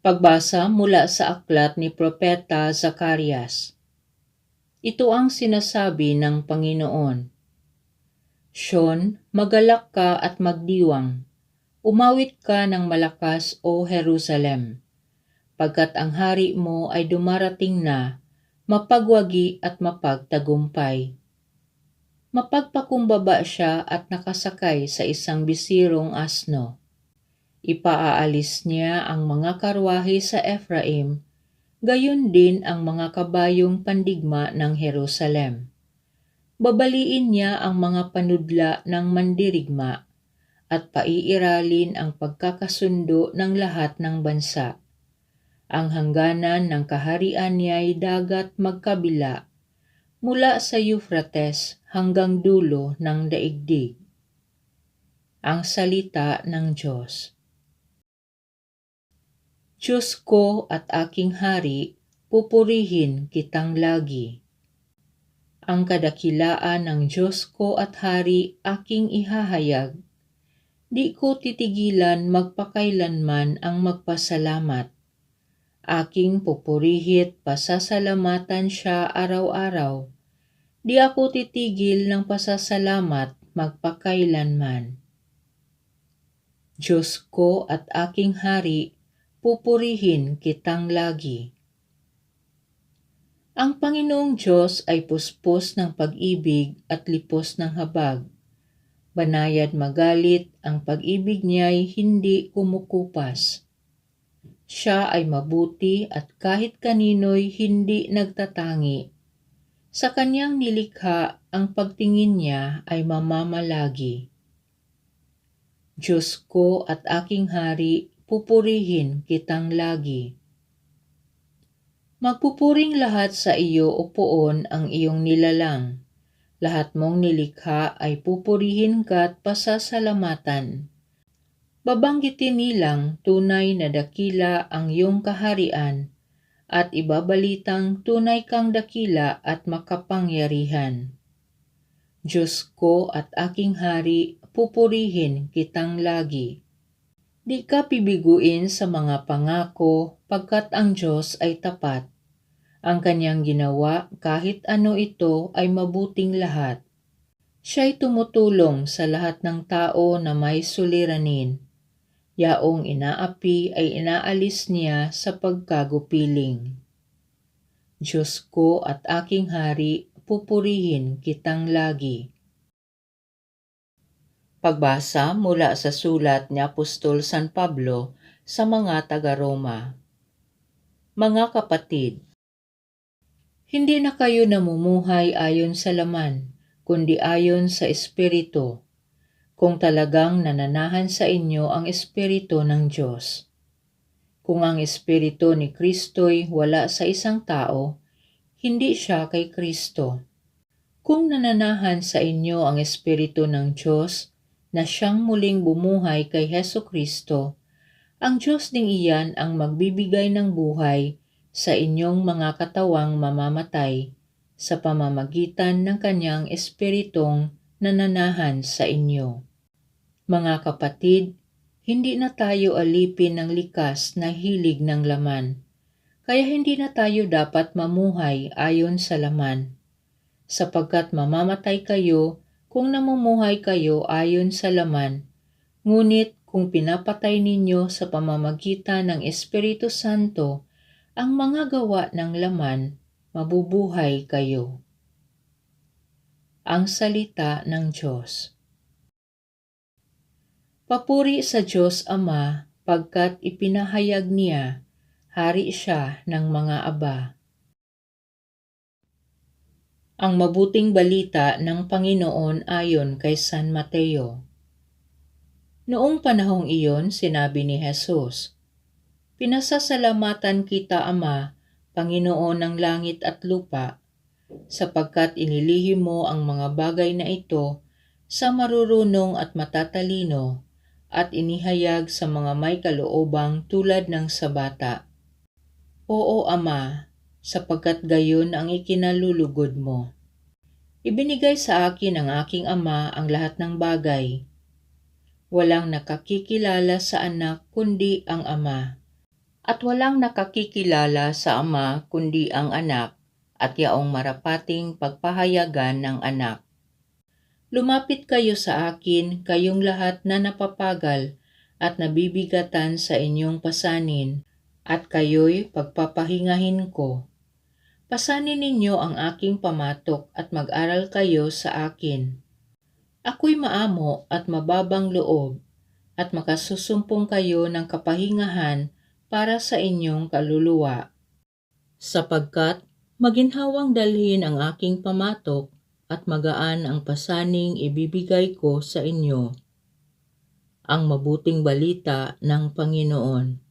Pagbasa mula sa aklat ni Propeta Zacarias. Ito ang sinasabi ng Panginoon. Sion, magalak ka at magdiwang. Umawit ka ng malakas, O Jerusalem, pagkat ang hari mo ay dumarating na, mapagwagi at mapagtagumpay. Mapagpakumbaba siya at nakasakay sa isang bisirong asno. Ipaaalis niya ang mga karwahe sa Ephraim, gayon din ang mga kabayong pandigma ng Jerusalem. Babaliin niya ang mga panudla ng mandirigma at paiiralin ang pagkakasundo ng lahat ng bansa. Ang hangganan ng kaharian niya ay dagat magkabila, mula sa Euphrates hanggang dulo ng daigdig. Ang salita ng Diyos. Diyos ko at aking hari, pupurihin kitang lagi. Ang kadakilaan ng Diyos ko at hari aking ihahayag. Di ko titigilan magpakailanman ang magpasalamat. Aking pupurihit pasasalamatan siya araw-araw. Di ako titigil ng pasasalamat magpakailanman. Diyos ko at aking hari, pupurihin kitang lagi. Ang Panginoong Diyos ay puspos ng pag-ibig at lipos ng habag. Banayad magalit, ang pag-ibig niya'y hindi kumukupas. Siya ay mabuti at kahit kanino'y hindi nagtatangi. Sa kanyang nilikha, ang pagtingin niya ay mamamalagi. Diyos ko at aking hari, pupurihin kitang lagi. Magpupuring lahat sa iyo o poon ang iyong nilalang. Lahat mong nilikha ay pupurihin ka at pasasalamatan. Babanggitin nilang tunay na dakila ang iyong kaharian at ibabalitang tunay kang dakila at makapangyarihan. Diyos ko at aking hari, pupurihin kitang lagi. Di ka pibiguin sa mga pangako pagkat ang Diyos ay tapat. Ang kanyang ginawa kahit ano ito ay mabuting lahat. Siya'y tumutulong sa lahat ng tao na may suliranin. Yaong inaapi ay inaalis niya sa pagkagupiling. Diyos ko at aking hari, pupurihin kitang lagi. Pagbasa mula sa sulat ni Apostol San Pablo sa mga taga-Roma. Mga kapatid, hindi na kayo namumuhay ayon sa laman, kundi ayon sa Espiritu, kung talagang nananahan sa inyo ang Espiritu ng Diyos. Kung ang Espiritu ni Kristo'y wala sa isang tao, hindi siya kay Kristo. Kung nananahan sa inyo ang Espiritu ng Diyos, na siyang muling bumuhay kay Hesu Kristo, ang Diyos ding iyan ang magbibigay ng buhay sa inyong mga katawang mamamatay sa pamamagitan ng kanyang Espiritong nananahan sa inyo. Mga kapatid, hindi na tayo alipin ng likas na hilig ng laman, kaya hindi na tayo dapat mamuhay ayon sa laman, sapagkat mamamatay kayo kung namumuhay kayo ayon sa laman, ngunit kung pinapatay ninyo sa pamamagitan ng Espiritu Santo ang mga gawa ng laman, mabubuhay kayo. Ang salita ng Diyos. Papuri sa Diyos Ama, pagkat ipinahayag niya, hari siya ng mga aba. Ang mabuting balita ng Panginoon ayon kay San Mateo. Noong panahong iyon, sinabi ni Jesus, "Pinasasalamatan kita, Ama, Panginoon ng langit at lupa, sapagkat inilihim mo ang mga bagay na ito sa marurunong at matatalino at inihayag sa mga may kaloobang tulad ng sa bata. Oo, Ama, sapagkat gayon ang ikinalulugod mo. Ibinigay sa akin ng aking Ama ang lahat ng bagay. Walang nakakikilala sa anak kundi ang Ama, At walang nakakikilala sa Ama kundi ang Anak, at yaong marapating pagpahayagan ng Anak. Lumapit kayo sa akin, kayong lahat na napapagal at nabibigatan sa inyong pasanin, at kayo'y pagpapahingahin ko. Pasanin ninyo ang aking pamatok at mag-aral kayo sa akin. Ako'y maamo at mababang loob, at makasusumpong kayo ng kapahingahan para sa inyong kaluluwa. Sapagkat maginhawang dalhin ang aking pamatok at magaan ang pasaning ibibigay ko sa inyo. Ang mabuting balita ng Panginoon.